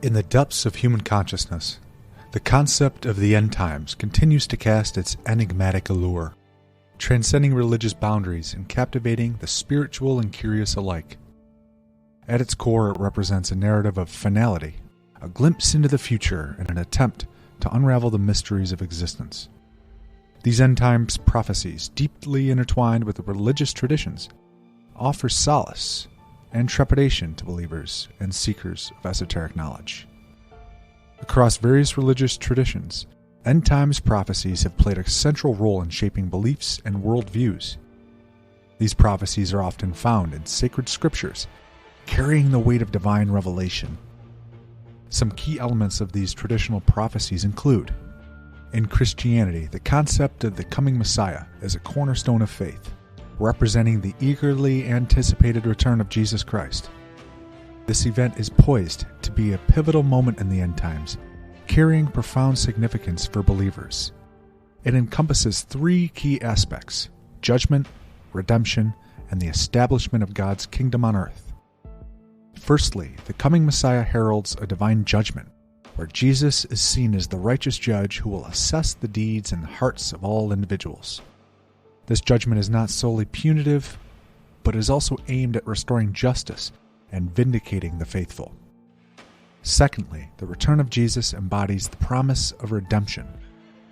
In the depths of human consciousness, the concept of the end times continues to cast its enigmatic allure, transcending religious boundaries and captivating the spiritual and curious alike. At its core, it represents a narrative of finality, a glimpse into the future, and an attempt to unravel the mysteries of existence. These end times prophecies, deeply intertwined with the religious traditions, offer solace and trepidation to believers and seekers of esoteric knowledge. Across various religious traditions, end times prophecies have played a central role in shaping beliefs and worldviews. These prophecies are often found in sacred scriptures, carrying the weight of divine revelation. Some key elements of these traditional prophecies include: in Christianity, the concept of the coming Messiah is a cornerstone of faith, representing the eagerly anticipated return of Jesus Christ. This event is poised to be a pivotal moment in the end times, carrying profound significance for believers. It encompasses three key aspects: judgment, redemption, and the establishment of God's kingdom on earth. Firstly, the coming Messiah heralds a divine judgment, where Jesus is seen as the righteous judge who will assess the deeds and hearts of all individuals. This judgment is not solely punitive, but is also aimed at restoring justice and vindicating the faithful. Secondly, the return of Jesus embodies the promise of redemption,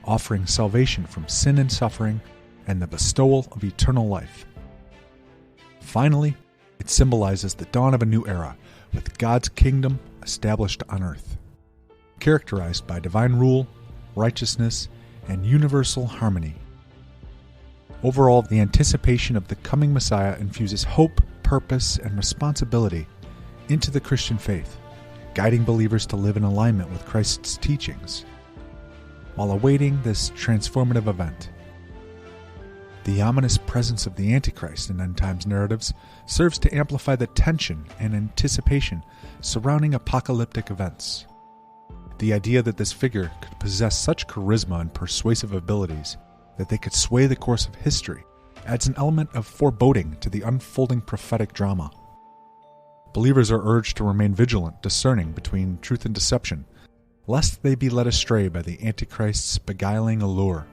offering salvation from sin and suffering and the bestowal of eternal life. Finally, it symbolizes the dawn of a new era, with God's kingdom established on earth, characterized by divine rule, righteousness, and universal harmony. Overall, the anticipation of the coming Messiah infuses hope, purpose, and responsibility into the Christian faith, guiding believers to live in alignment with Christ's teachings while awaiting this transformative event. The ominous presence of the Antichrist in end times narratives serves to amplify the tension and anticipation surrounding apocalyptic events. The idea that this figure could possess such charisma and persuasive abilities that they could sway the course of history adds an element of foreboding to the unfolding prophetic drama. Believers are urged to remain vigilant, discerning between truth and deception, lest they be led astray by the Antichrist's beguiling allure.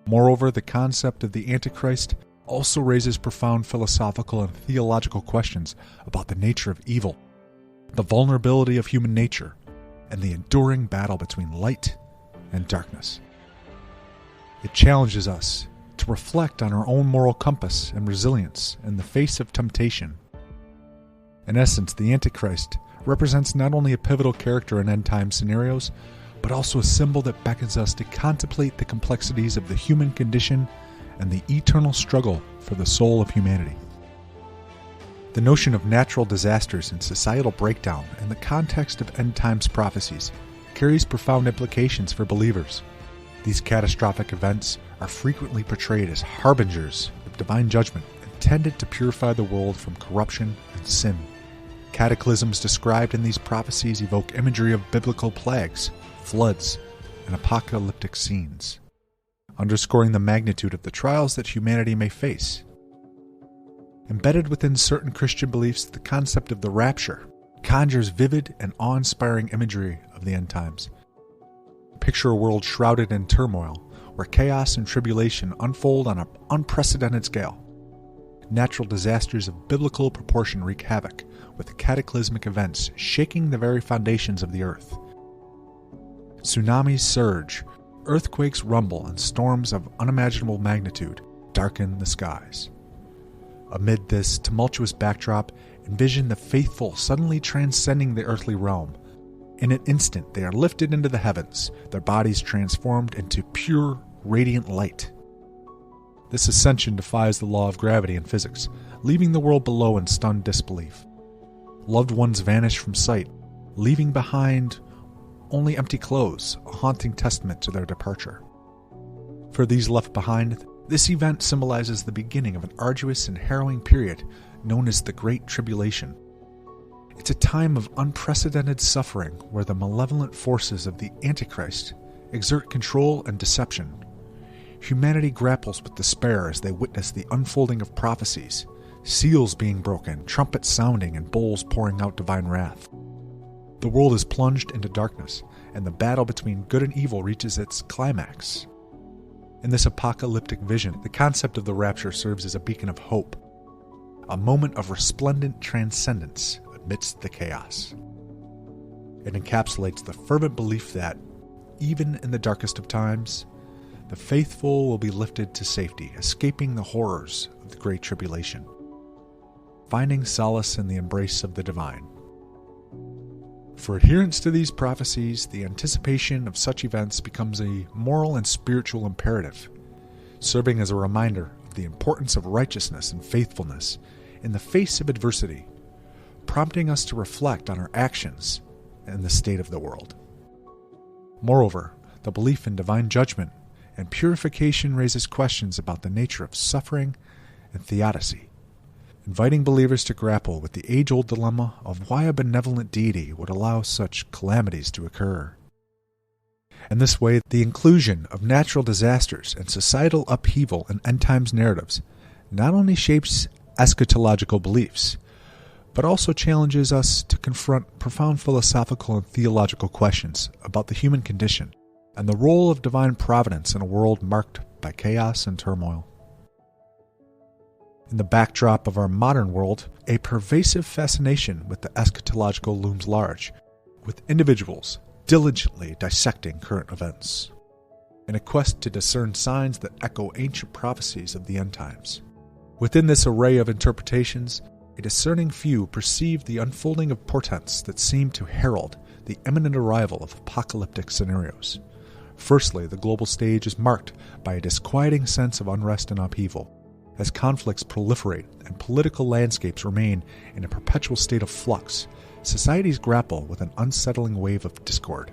Moreover, the concept of the Antichrist also raises profound philosophical and theological questions about the nature of evil, the vulnerability of human nature, and the enduring battle between light and darkness. It challenges us to reflect on our own moral compass and resilience in the face of temptation. In essence, the Antichrist represents not only a pivotal character in end-time scenarios, but also a symbol that beckons us to contemplate the complexities of the human condition and the eternal struggle for the soul of humanity. The notion of natural disasters and societal breakdown in the context of end-times prophecies carries profound implications for believers. These catastrophic events are frequently portrayed as harbingers of divine judgment, intended to purify the world from corruption and sin. Cataclysms described in these prophecies evoke imagery of biblical plagues, floods, and apocalyptic scenes, underscoring the magnitude of the trials that humanity may face. Embedded within certain Christian beliefs, the concept of the Rapture conjures vivid and awe-inspiring imagery of the end times. Picture a world shrouded in turmoil, where chaos and tribulation unfold on an unprecedented scale. Natural disasters of biblical proportion wreak havoc, with cataclysmic events shaking the very foundations of the earth. Tsunamis surge, earthquakes rumble, and storms of unimaginable magnitude darken the skies. Amid this tumultuous backdrop, envision the faithful suddenly transcending the earthly realm. In an instant, they are lifted into the heavens, their bodies transformed into pure, radiant light. This ascension defies the law of gravity and physics, leaving the world below in stunned disbelief. Loved ones vanish from sight, leaving behind only empty clothes, a haunting testament to their departure. For these left behind, this event symbolizes the beginning of an arduous and harrowing period known as the Great Tribulation. It's a time of unprecedented suffering where the malevolent forces of the Antichrist exert control and deception. Humanity grapples with despair as they witness the unfolding of prophecies, seals being broken, trumpets sounding, and bowls pouring out divine wrath. The world is plunged into darkness, and the battle between good and evil reaches its climax. In this apocalyptic vision, the concept of the rapture serves as a beacon of hope, a moment of resplendent transcendence amidst the chaos. It encapsulates the fervent belief that, even in the darkest of times, the faithful will be lifted to safety, escaping the horrors of the Great Tribulation, finding solace in the embrace of the divine. For adherents to these prophecies, the anticipation of such events becomes a moral and spiritual imperative, serving as a reminder of the importance of righteousness and faithfulness in the face of adversity, prompting us to reflect on our actions and the state of the world. Moreover, the belief in divine judgment and purification raises questions about the nature of suffering and theodicy, inviting believers to grapple with the age-old dilemma of why a benevolent deity would allow such calamities to occur. In this way, the inclusion of natural disasters and societal upheaval in end-times narratives not only shapes eschatological beliefs, but also challenges us to confront profound philosophical and theological questions about the human condition and the role of divine providence in a world marked by chaos and turmoil. In the backdrop of our modern world, a pervasive fascination with the eschatological looms large, with individuals diligently dissecting current events, in a quest to discern signs that echo ancient prophecies of the end times. Within this array of interpretations, a discerning few perceive the unfolding of portents that seem to herald the imminent arrival of apocalyptic scenarios. Firstly, the global stage is marked by a disquieting sense of unrest and upheaval, as conflicts proliferate and political landscapes remain in a perpetual state of flux. Societies grapple with an unsettling wave of discord.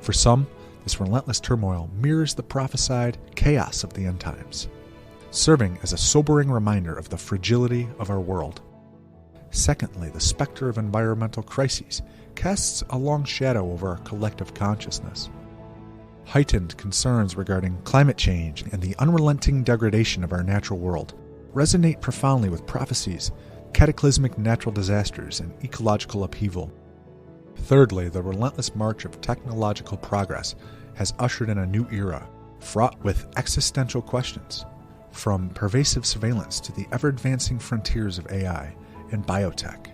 For some, this relentless turmoil mirrors the prophesied chaos of the end times, serving as a sobering reminder of the fragility of our world. Secondly, the specter of environmental crises casts a long shadow over our collective consciousness. Heightened concerns regarding climate change and the unrelenting degradation of our natural world resonate profoundly with prophecies, cataclysmic natural disasters, and ecological upheaval. Thirdly, the relentless march of technological progress has ushered in a new era, fraught with existential questions, from pervasive surveillance to the ever-advancing frontiers of AI and biotech.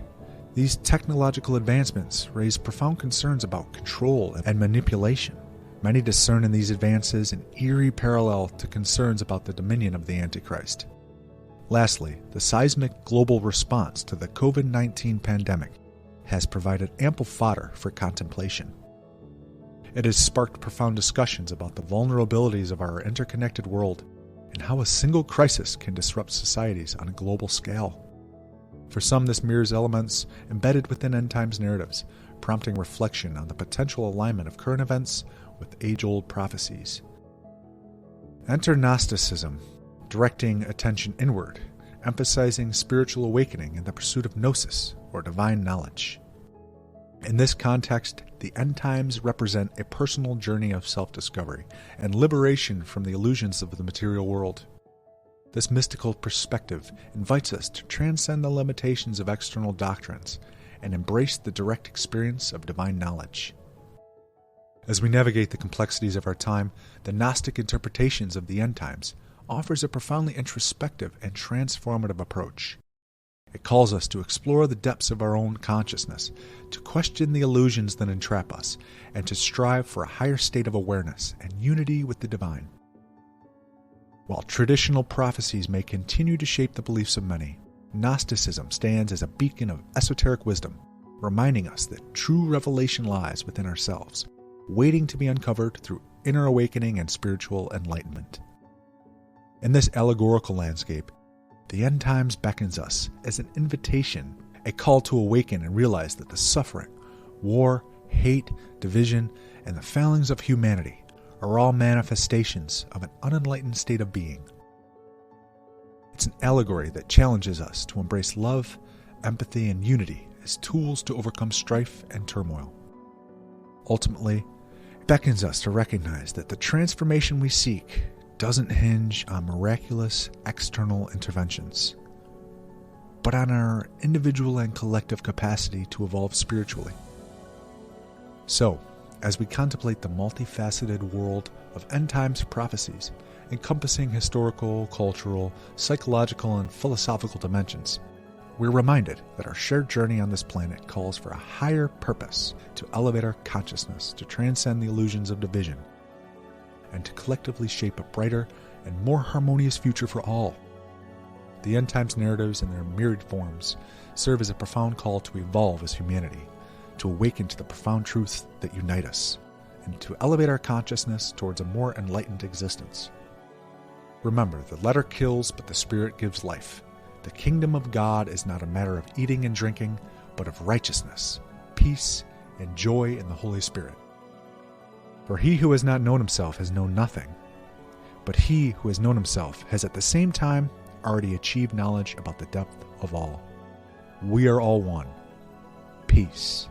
These technological advancements raise profound concerns about control and manipulation. Many discern in these advances an eerie parallel to concerns about the dominion of the Antichrist. Lastly, the seismic global response to the COVID-19 pandemic has provided ample fodder for contemplation. It has sparked profound discussions about the vulnerabilities of our interconnected world and how a single crisis can disrupt societies on a global scale. For some, this mirrors elements embedded within end times narratives, prompting reflection on the potential alignment of current events with age-old prophecies. Enter Gnosticism, directing attention inward, emphasizing spiritual awakening in the pursuit of gnosis, or divine knowledge. In this context, the end times represent a personal journey of self-discovery and liberation from the illusions of the material world. This mystical perspective invites us to transcend the limitations of external doctrines and embrace the direct experience of divine knowledge. As we navigate the complexities of our time, the Gnostic interpretations of the end times offers a profoundly introspective and transformative approach. It calls us to explore the depths of our own consciousness, to question the illusions that entrap us, and to strive for a higher state of awareness and unity with the divine. While traditional prophecies may continue to shape the beliefs of many, Gnosticism stands as a beacon of esoteric wisdom, reminding us that true revelation lies within ourselves, waiting to be uncovered through inner awakening and spiritual enlightenment. In this allegorical landscape, the end times beckons us as an invitation, a call to awaken and realize that the suffering, war, hate, division, and the failings of humanity are all manifestations of an unenlightened state of being. It's an allegory that challenges us to embrace love, empathy, and unity as tools to overcome strife and turmoil. Ultimately, it beckons us to recognize that the transformation we seek doesn't hinge on miraculous external interventions, but on our individual and collective capacity to evolve spiritually. So, as we contemplate the multifaceted world of end times prophecies, encompassing historical, cultural, psychological, and philosophical dimensions, we're reminded that our shared journey on this planet calls for a higher purpose to elevate our consciousness, to transcend the illusions of division, and to collectively shape a brighter and more harmonious future for all. The end times narratives in their myriad forms serve as a profound call to evolve as humanity, to awaken to the profound truths that unite us, and to elevate our consciousness towards a more enlightened existence. Remember, the letter kills, but the spirit gives life. The kingdom of God is not a matter of eating and drinking, but of righteousness, peace, and joy in the Holy Spirit. For he who has not known himself has known nothing, but he who has known himself has at the same time already achieved knowledge about the depth of all. We are all one. Peace.